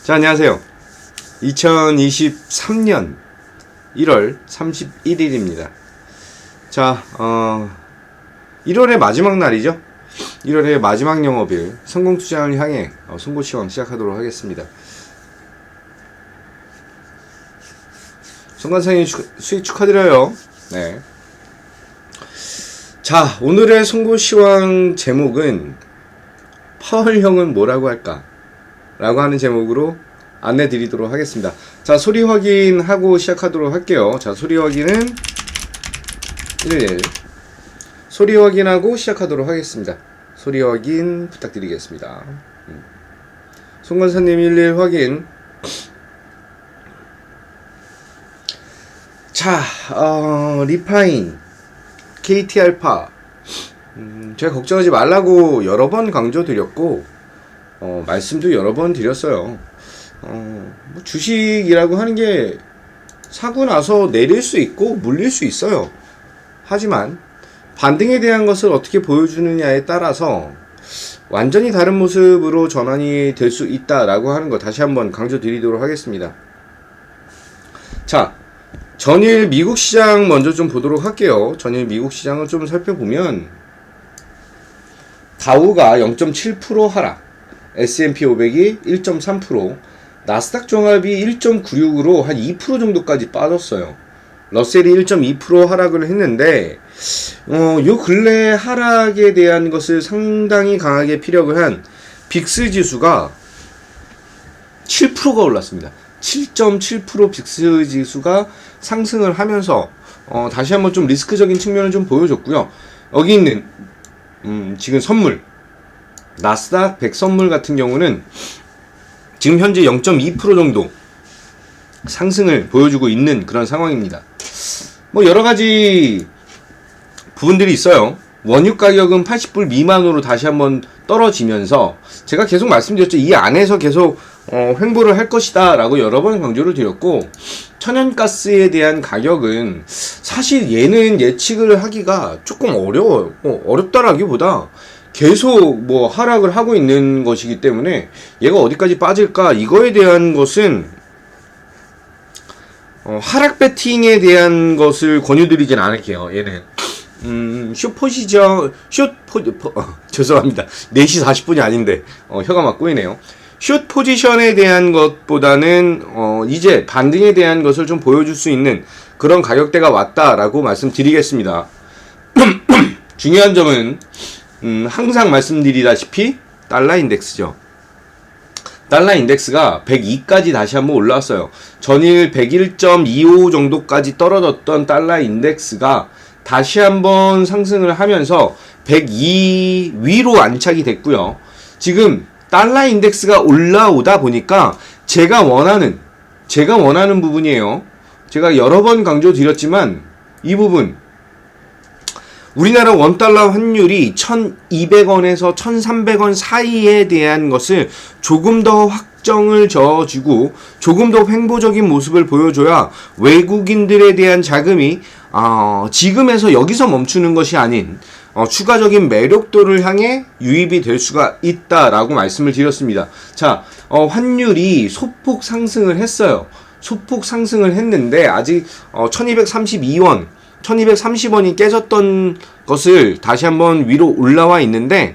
자, 안녕하세요. 2023년 1월 31일입니다. 자, 1월의 마지막 날이죠. 1월의 마지막 영업일 성공투자를 향해 송고시황 시작하도록 하겠습니다. 송관상님 수익 축하드려요. 네. 자, 오늘의 송고시황 제목은 파월형은 뭐라고 할까? 라고 하는 제목으로 안내 드리도록 하겠습니다. 자, 소리 확인하고 시작하도록 할게요. 자, 소리 확인은 1 소리 확인하고 시작하도록 하겠습니다. 소리 확인 부탁드리겠습니다. 송건사님 11 확인. 자, 리파인 KT알파 제가 걱정하지 말라고 여러 번 강조드렸고 말씀도 여러 번 드렸어요. 뭐 주식이라고 하는 게 사고 나서 내릴 수 있고 물릴 수 있어요. 하지만 반등에 대한 것을 어떻게 보여주느냐에 따라서 완전히 다른 모습으로 전환이 될 수 있다라고 하는 거 다시 한번 강조드리도록 하겠습니다. 자, 전일 미국 시장 먼저 좀 보도록 할게요. 전일 미국 시장을 좀 살펴보면 다우가 0.7% 하락, S&P 500이 1.3%, 나스닥 종합이 1.96으로 한 2% 정도까지 빠졌어요. 러셀이 1.2% 하락을 했는데 요 근래 하락에 대한 것을 상당히 강하게 피력을 한 빅스 지수가 7%가 올랐습니다. 7.7% 빅스 지수가 상승을 하면서 다시 한번 좀 리스크적인 측면을 좀 보여줬고요. 여기 있는 지금 선물 나스닥 100 선물 같은 경우는 지금 현재 0.2% 정도 상승을 보여주고 있는 그런 상황입니다. 뭐 여러가지 부분들이 있어요. 원유 가격은 80불 미만으로 다시 한번 떨어지면서 제가 계속 말씀드렸죠. 이 안에서 계속 횡보를 할 것이다 라고 여러 번 강조를 드렸고, 천연가스에 대한 가격은 사실 얘는 예측을 하기가 조금 어려워요. 어렵다라기보다 계속 뭐 하락을 하고 있는 것이기 때문에 얘가 어디까지 빠질까 이거에 대한 것은 하락 배팅에 대한 것을 권유드리진 않을게요. 얘는 죄송합니다. 4시 40분이 아닌데 혀가 막 꼬이네요. 숏 포지션에 대한 것보다는 이제 반등에 대한 것을 좀 보여줄 수 있는 그런 가격대가 왔다라고 말씀드리겠습니다. 중요한 점은 항상 말씀드리다시피 달러 인덱스죠. 달러 인덱스가 102까지 다시 한번 올라왔어요. 전일 101.25 정도까지 떨어졌던 달러 인덱스가 다시 한번 상승을 하면서 102 위로 안착이 됐고요. 지금 달러 인덱스가 올라오다 보니까 제가 원하는 부분이에요. 제가 여러 번 강조드렸지만 이 부분, 우리나라 원달러 환율이 1200원에서 1300원 사이에 대한 것을 조금 더 확정을 저어주고 조금 더 횡보적인 모습을 보여줘야 외국인들에 대한 자금이 지금에서 여기서 멈추는 것이 아닌 추가적인 매력도를 향해 유입이 될 수가 있다라고 말씀을 드렸습니다. 자, 환율이 소폭 상승을 했어요. 소폭 상승을 했는데 아직 1232원 1230원이 깨졌던 것을 다시 한번 위로 올라와 있는데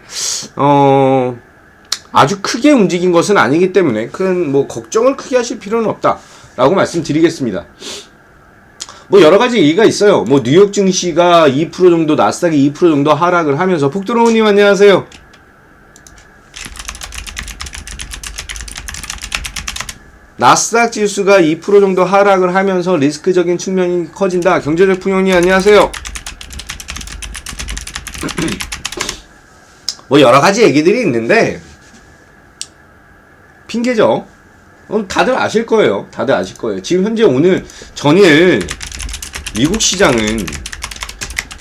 아주 크게 움직인 것은 아니기 때문에 큰 뭐 걱정을 크게 하실 필요는 없다라고 말씀드리겠습니다. 뭐 여러 가지 얘기가 있어요. 뭐 뉴욕 증시가 2% 정도, 나스닥이 2% 정도 하락을 하면서, 폭드로우님 안녕하세요. 나스닥 지수가 2% 정도 하락을 하면서 리스크적인 측면이 커진다. 경제적 풍요님 안녕하세요. 뭐 여러 가지 얘기들이 있는데 핑계죠. 다들 아실 거예요. 다들 아실 거예요. 지금 현재 오늘 전일 미국 시장은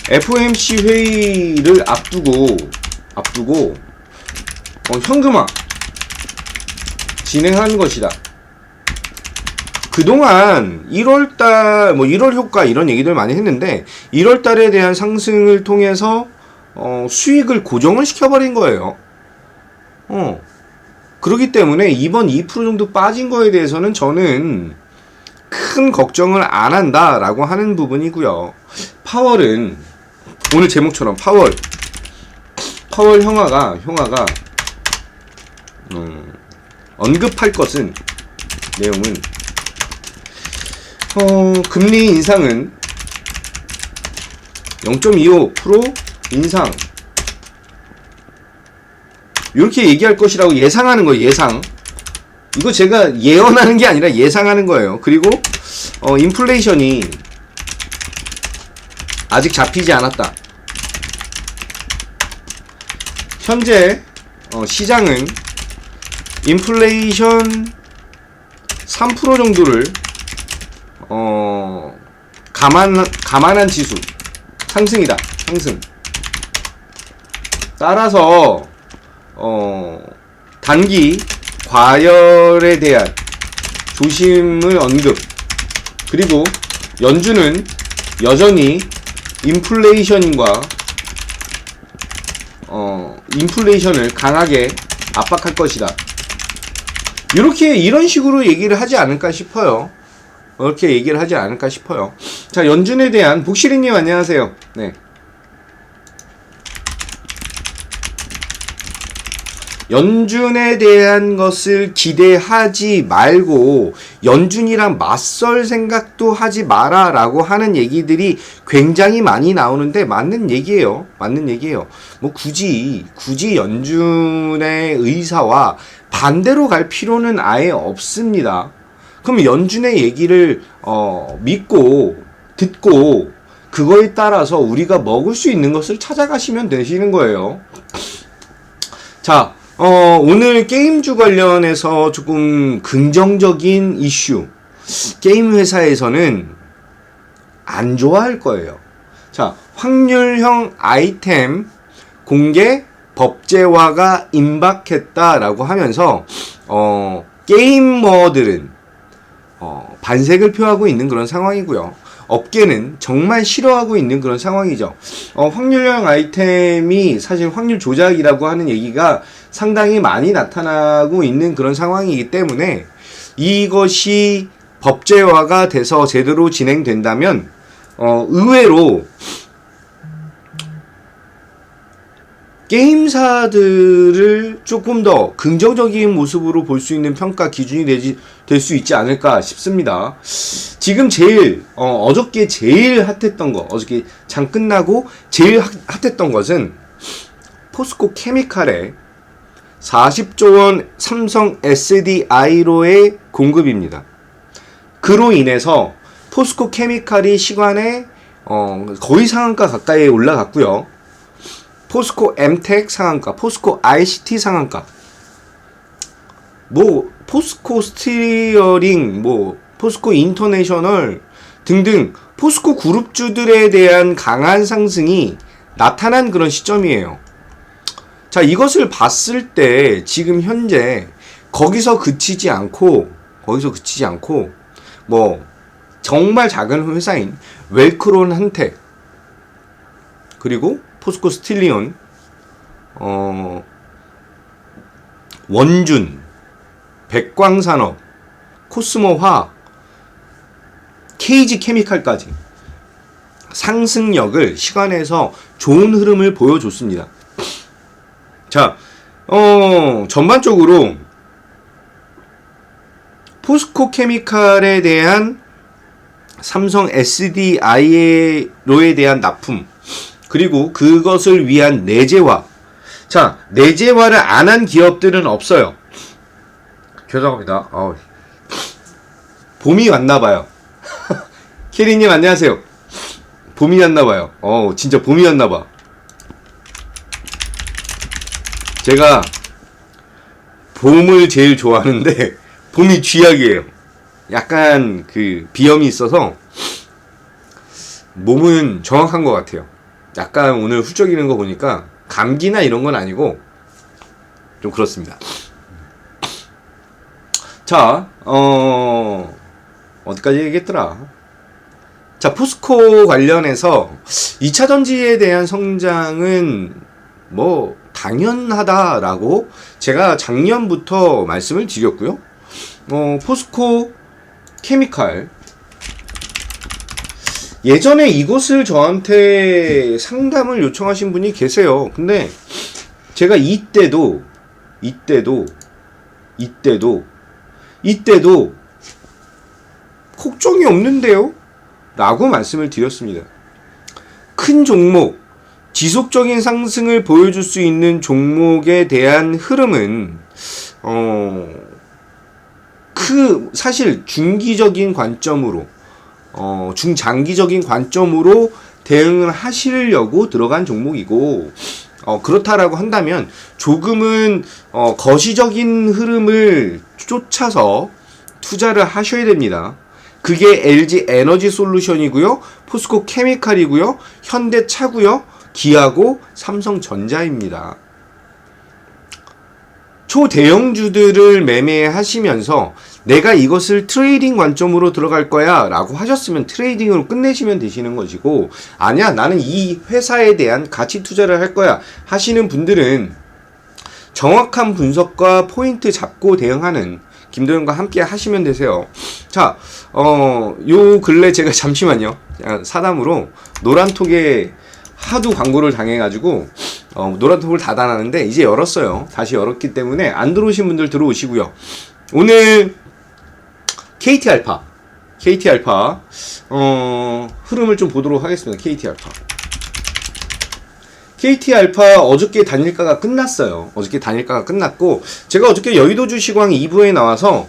FOMC 회의를 앞두고 현금화 진행한 것이다. 그동안 1월달, 1월 효과 이런 얘기들 많이 했는데 1월달에 대한 상승을 통해서 수익을 고정을 시켜버린 거예요. 그렇기 때문에 이번 2% 정도 빠진 거에 대해서는 저는 큰 걱정을 안 한다라고 하는 부분이고요. 파월은 오늘 제목처럼 파월 형화가 언급할 것은 내용은 금리 인상은 0.25% 인상 이렇게 얘기할 것이라고 예상하는 거예요. 예상. 이거 제가 예언하는 게 아니라 예상하는 거예요. 그리고 인플레이션이 아직 잡히지 않았다. 현재 시장은 인플레이션 3% 정도를 감안한 지수 상승이다. 상승. 따라서 단기 과열에 대한 조심을 언급. 그리고 연준은 여전히 인플레이션과 인플레이션을 강하게 압박할 것이다. 이런 식으로 얘기를 하지 않을까 싶어요. 이렇게 얘기를 하지 않을까 싶어요. 자, 연준에 대한 북시리님 안녕하세요. 네. 연준에 대한 것을 기대하지 말고 연준이랑 맞설 생각도 하지 마라 라고 하는 얘기들이 굉장히 많이 나오는데 맞는 얘기예요. 맞는 얘기예요. 뭐 굳이 연준의 의사와 반대로 갈 필요는 아예 없습니다. 그럼 연준의 얘기를 믿고 듣고 그거에 따라서 우리가 먹을 수 있는 것을 찾아가시면 되시는 거예요. 자, 오늘 게임주 관련해서 조금 긍정적인 이슈. 게임 회사에서는 안 좋아할 거예요. 자, 확률형 아이템 공개 법제화가 임박했다라고 하면서, 게이머들은, 반색을 표하고 있는 그런 상황이고요. 업계는 정말 싫어하고 있는 그런 상황이죠. 확률형 아이템이 사실 확률 조작이라고 하는 얘기가 상당히 많이 나타나고 있는 그런 상황이기 때문에 이것이 법제화가 돼서 제대로 진행된다면 의외로 게임사들을 조금 더 긍정적인 모습으로 볼 수 있는 평가 기준이 될 수 있지 않을까 싶습니다. 지금 제일 어저께 제일 핫했던 거, 어저께 장 끝나고 제일 핫했던 것은 포스코 케미칼의 40조 원 삼성 SDI로의 공급입니다. 그로 인해서 포스코 케미칼이 시간에 거의 상한가 가까이에 올라갔고요. 포스코 엠텍 상한가, 포스코 ICT 상한가, 뭐 포스코 스티어링, 뭐 포스코 인터내셔널 등등 포스코 그룹주들에 대한 강한 상승이 나타난 그런 시점이에요. 자, 이것을 봤을 때 지금 현재 거기서 그치지 않고 뭐 정말 작은 회사인 웰크론 한테 그리고 포스코 스틸리온, 원준, 백광산업, 코스모화학, KG 케미칼까지 상승력을 시간에서 좋은 흐름을 보여줬습니다. 자, 전반적으로 포스코 케미칼에 대한 삼성 SDI로에 대한 납품, 그리고 그것을 위한 내재화. 자, 내재화를 안 한 기업들은 없어요. 죄송합니다. 봄이 왔나봐요. 캐리님 안녕하세요. 봄이 왔나봐요. 진짜 봄이 왔나봐. 제가 봄을 제일 좋아하는데 봄이 쥐약이에요. 약간 그 비염이 있어서 몸은 정확한 것 같아요. 약간 오늘 훌쩍이는 거 보니까 감기나 이런 건 아니고 좀 그렇습니다. 자, 어디까지 얘기했더라? 자, 포스코 관련해서 2차 전지에 대한 성장은 뭐 당연하다라고 제가 작년부터 말씀을 드렸고요. 포스코 케미칼 예전에 이것을 저한테 상담을 요청하신 분이 계세요. 근데 제가 이때도 걱정이 없는데요? 라고 말씀을 드렸습니다. 큰 종목, 지속적인 상승을 보여줄 수 있는 종목에 대한 흐름은 사실 중기적인 관점으로 중장기적인 관점으로 대응을 하시려고 들어간 종목이고 그렇다라고 한다면 조금은 거시적인 흐름을 쫓아서 투자를 하셔야 됩니다. 그게 LG 에너지 솔루션이고요, 포스코 케미칼이고요, 현대차고요, 기아고 삼성전자입니다. 초대형주들을 매매하시면서 내가 이것을 트레이딩 관점으로 들어갈 거야 라고 하셨으면 트레이딩으로 끝내시면 되시는 것이고, 아니야 나는 이 회사에 대한 가치 투자를 할 거야 하시는 분들은 정확한 분석과 포인트 잡고 대응하는 김도현과 함께 하시면 되세요. 자, 요 근래 제가 잠시만요. 사담으로 노란톡에 하도 광고를 당해가지고 노란톡을 닫아놨는데 이제 열었어요. 다시 열었기 때문에 안 들어오신 분들 들어오시고요. 오늘 KT알파 흐름을 좀 보도록 하겠습니다. KT알파 어저께 단일가가 끝났어요. 어저께 단일가가 끝났고 제가 어저께 여의도주시황 2부에 나와서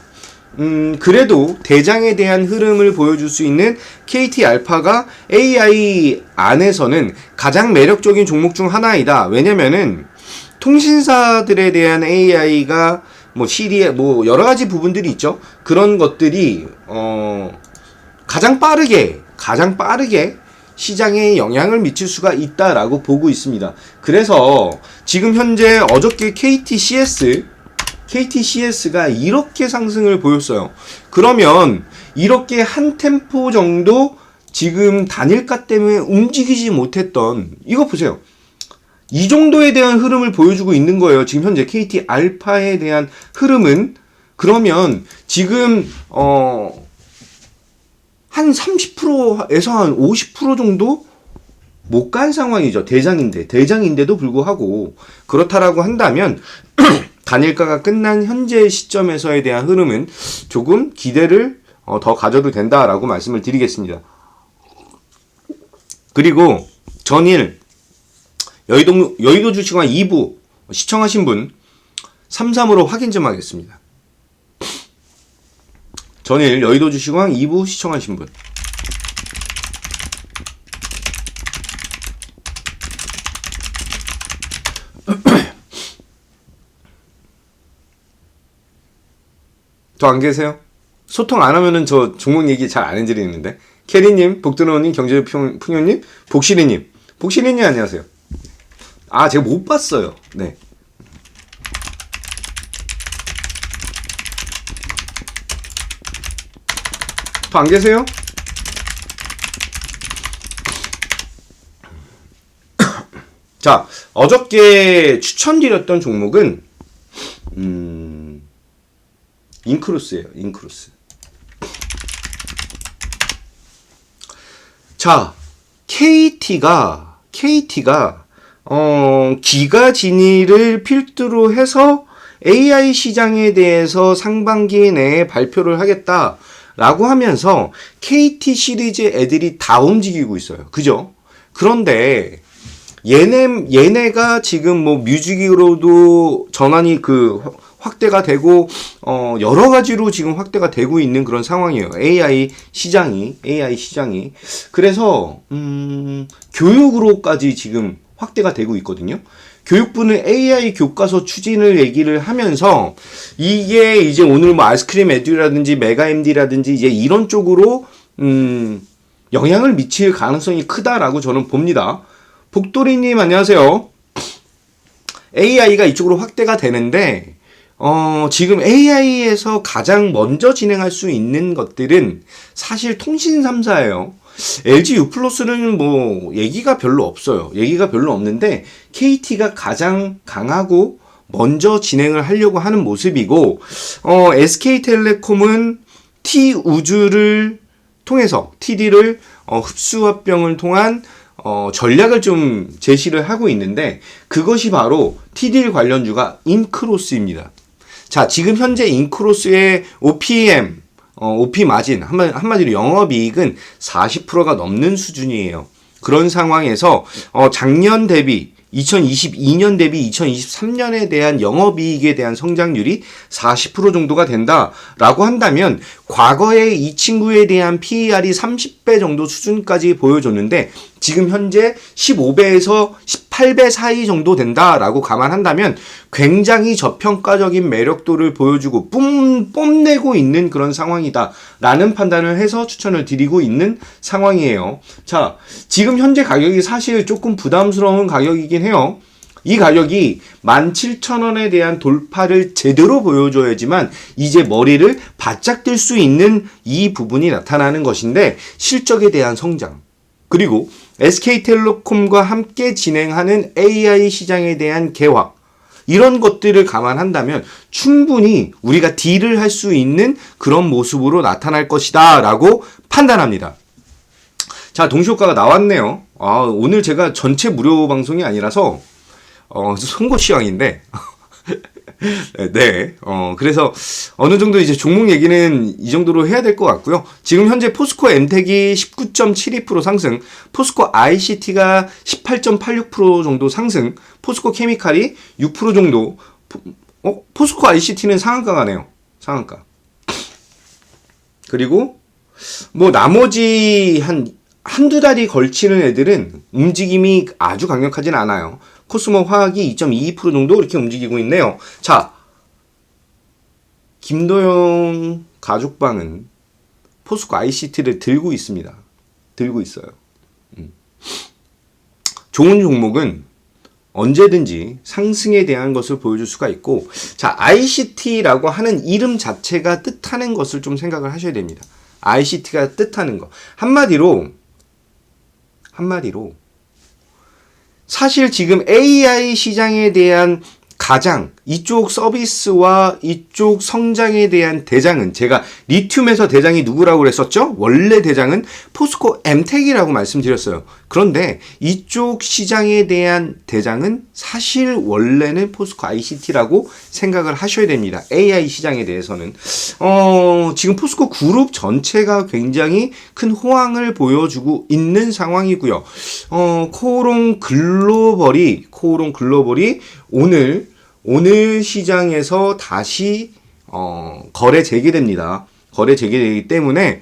그래도 대장에 대한 흐름을 보여줄 수 있는 KT알파가 AI 안에서는 가장 매력적인 종목 중 하나이다. 왜냐면은 통신사들에 대한 AI가 시리에 여러 가지 부분들이 있죠. 그런 것들이 가장 빠르게 시장에 영향을 미칠 수가 있다라고 보고 있습니다. 그래서 지금 현재 어저께 KTCS가 이렇게 상승을 보였어요. 그러면 이렇게 한 템포 정도 지금 단일가 때문에 움직이지 못했던 이거 보세요. 이 정도에 대한 흐름을 보여주고 있는 거예요. 지금 현재 KT알파에 대한 흐름은. 그러면 지금 한 30%에서 한 50% 정도 못 간 상황이죠. 대장인데도 불구하고. 그렇다라고 한다면 단일가가 끝난 현재 시점에서에 대한 흐름은 조금 기대를 더 가져도 된다라고 말씀을 드리겠습니다. 그리고 전일 여의도 주식왕 2부 시청하신 분 33으로 확인 좀 하겠습니다. 전일 여의도 주식왕 2부 시청하신 분 더 안 계세요? 소통 안 하면은 저 종목 얘기 잘 안 해드리는데. 캐리님, 복드러우님, 경제풍요님, 복실이님 안녕하세요. 제가 못 봤어요. 네. 더 안 계세요? 자, 어저께 추천드렸던 종목은 인크루스예요. 인크루스. 자, KT가 기가 진위를 필두로 해서 AI 시장에 대해서 상반기 내에 발표를 하겠다라고 하면서 KT 시리즈 애들이 다 움직이고 있어요. 그죠? 그런데 얘네가 지금 뮤직으로도 전환이 확대가 되고 여러 가지로 지금 확대가 되고 있는 그런 상황이에요. AI 시장이. 그래서 교육으로까지 지금 확대가 되고 있거든요. 교육부는 AI 교과서 추진을 얘기를 하면서 이게 이제 오늘 아이스크림 에듀라든지 메가MD라든지 이제 이런 쪽으로 영향을 미칠 가능성이 크다라고 저는 봅니다. 복도리님 안녕하세요. AI가 이쪽으로 확대가 되는데 지금 AI에서 가장 먼저 진행할 수 있는 것들은 사실 통신 3사예요. LG U+는 뭐 얘기가 별로 없어요. 얘기가 별로 없는데 KT가 가장 강하고 먼저 진행을 하려고 하는 모습이고, SK텔레콤은 T우주를 통해서 TD를 흡수합병을 통한 전략을 좀 제시를 하고 있는데, 그것이 바로 TD 관련주가 인크로스입니다. 자, 지금 현재 인크로스의 OPM, OP 마진, 한마디로 영업이익은 40%가 넘는 수준이에요. 그런 상황에서 작년 대비 2022년 대비 2023년에 대한 영업이익에 대한 성장률이 40% 정도가 된다라고 한다면, 과거에 이 친구에 대한 PER이 30배 정도 수준까지 보여줬는데 지금 현재 15배에서 18배 사이 정도 된다라고 감안한다면 굉장히 저평가적인 매력도를 보여주고 뽐내고 있는 그런 상황이다라는 판단을 해서 추천을 드리고 있는 상황이에요. 자, 지금 현재 가격이 사실 조금 부담스러운 가격이긴 해요. 이 가격이 17,000원에 대한 돌파를 제대로 보여줘야지만 이제 머리를 바짝 들 수 있는 이 부분이 나타나는 것인데, 실적에 대한 성장, 그리고 SK텔레콤과 함께 진행하는 AI 시장에 대한 개화, 이런 것들을 감안한다면 충분히 우리가 딜을 할 수 있는 그런 모습으로 나타날 것이다 라고 판단합니다. 자, 동시효과가 나왔네요. 오늘 제가 전체 무료 방송이 아니라서 송곳 시황인데 네, 그래서 어느 정도 이제 종목 얘기는 이 정도로 해야 될 것 같고요. 지금 현재 포스코 엠텍이 19.72% 상승, 포스코 ICT가 18.86% 정도 상승, 포스코 케미칼이 6% 정도, 포스코 ICT는 상한가 가네요. 상한가. 그리고 뭐 나머지 한두 달이 걸치는 애들은 움직임이 아주 강력하진 않아요. 코스모 화학이 2.22% 정도 이렇게 움직이고 있네요. 자, 김도영 가족방은 포스코 ICT를 들고 있습니다. 들고 있어요. 좋은 종목은 언제든지 상승에 대한 것을 보여줄 수가 있고, 자, ICT라고 하는 이름 자체가 뜻하는 것을 좀 생각을 하셔야 됩니다. ICT가 뜻하는 거. 한마디로 사실 지금 AI 시장에 대한 가장 이쪽 서비스와 이쪽 성장에 대한 대장은, 제가 리튬에서 대장이 누구라고 그랬었죠? 원래 대장은 포스코 엠텍이라고 말씀드렸어요. 그런데 이쪽 시장에 대한 대장은 사실 원래는 포스코 ICT라고 생각을 하셔야 됩니다. AI 시장에 대해서는 지금 포스코 그룹 전체가 굉장히 큰 호황을 보여주고 있는 상황이고요. 코오롱 글로벌이 오늘 시장에서 다시 거래 재개됩니다. 거래 재개되기 때문에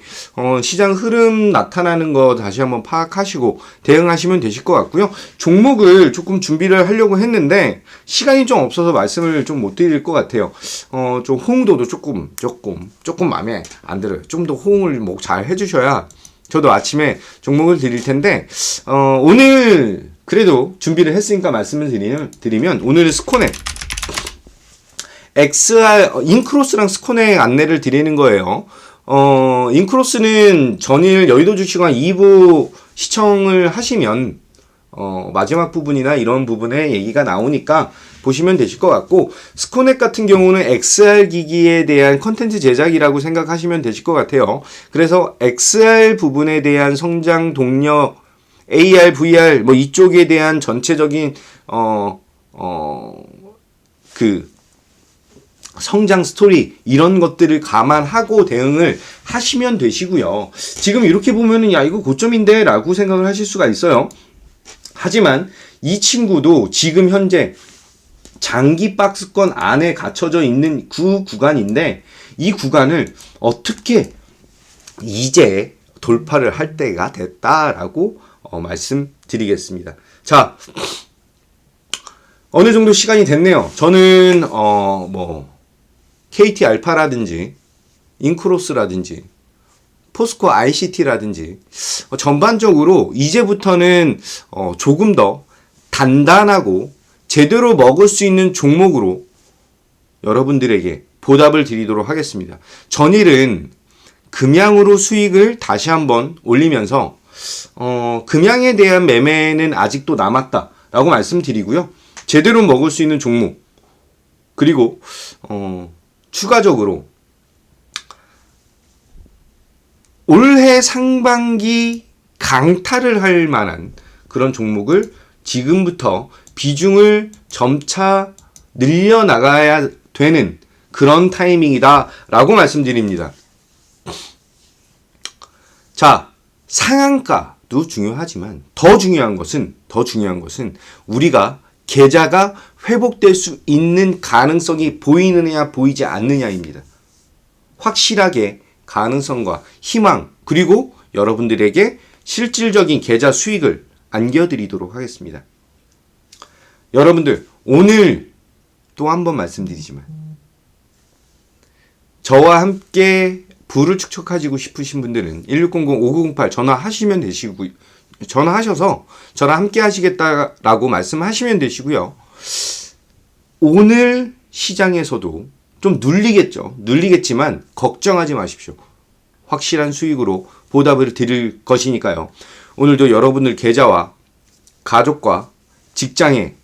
시장 흐름 나타나는 거 다시 한번 파악하시고 대응하시면 되실 것 같고요. 종목을 조금 준비를 하려고 했는데 시간이 좀 없어서 말씀을 좀 못 드릴 것 같아요. 좀 호응도도 조금 마음에 안 들어요. 좀 더 호응을 뭐 잘 해주셔야 저도 아침에 종목을 드릴 텐데, 오늘 그래도 준비를 했으니까 말씀을 드리면 오늘은 스코넥 인크로스랑 스코넥 안내를 드리는 거예요. 인크로스는 전일 여의도 주식왕 2부 시청을 하시면 마지막 부분이나 이런 부분에 얘기가 나오니까 보시면 되실 것 같고, 스코넥 같은 경우는 XR 기기에 대한 컨텐츠 제작이라고 생각하시면 되실 것 같아요. 그래서 XR 부분에 대한 성장 동력, AR, VR 뭐 이쪽에 대한 전체적인 성장 스토리, 이런 것들을 감안하고 대응을 하시면 되시고요. 지금 이렇게 보면은 야, 이거 고점인데 라고 생각을 하실 수가 있어요. 하지만 이 친구도 지금 현재 장기 박스권 안에 갇혀져 있는 그 구간인데, 이 구간을 어떻게 이제 돌파를 할 때가 됐다라고 말씀드리겠습니다. 자, 어느 정도 시간이 됐네요. 저는 KT 알파라든지 인크로스라든지 포스코 ICT라든지 전반적으로 이제부터는 조금 더 단단하고 제대로 먹을 수 있는 종목으로 여러분들에게 보답을 드리도록 하겠습니다. 전일은 금양으로 수익을 다시 한번 올리면서 금양에 대한 매매는 아직도 남았다라고 말씀드리고요. 제대로 먹을 수 있는 종목, 그리고 추가적으로 올해 상반기 강타를 할 만한 그런 종목을 지금부터 비중을 점차 늘려나가야 되는 그런 타이밍이다라고 말씀드립니다. 자, 상한가도 중요하지만 더 중요한 것은 우리가 계좌가 회복될 수 있는 가능성이 보이느냐 보이지 않느냐입니다. 확실하게 가능성과 희망, 그리고 여러분들에게 실질적인 계좌 수익을 안겨드리도록 하겠습니다. 여러분들, 오늘 또 한 번 말씀드리지만 저와 함께 부를 축적하시고 싶으신 분들은 1600-5908 전화하시면 되시고, 전화하셔서 저랑 함께 하시겠다라고 말씀하시면 되시고요. 오늘 시장에서도 좀 눌리겠지만 걱정하지 마십시오. 확실한 수익으로 보답을 드릴 것이니까요. 오늘도 여러분들 계좌와 가족과 직장의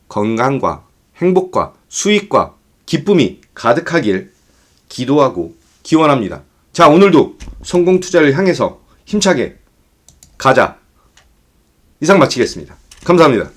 건강과 행복과 수익과 기쁨이 가득하길 기도하고 기원합니다. 자, 오늘도 성공 투자를 향해서 힘차게 가자. 이상 마치겠습니다. 감사합니다.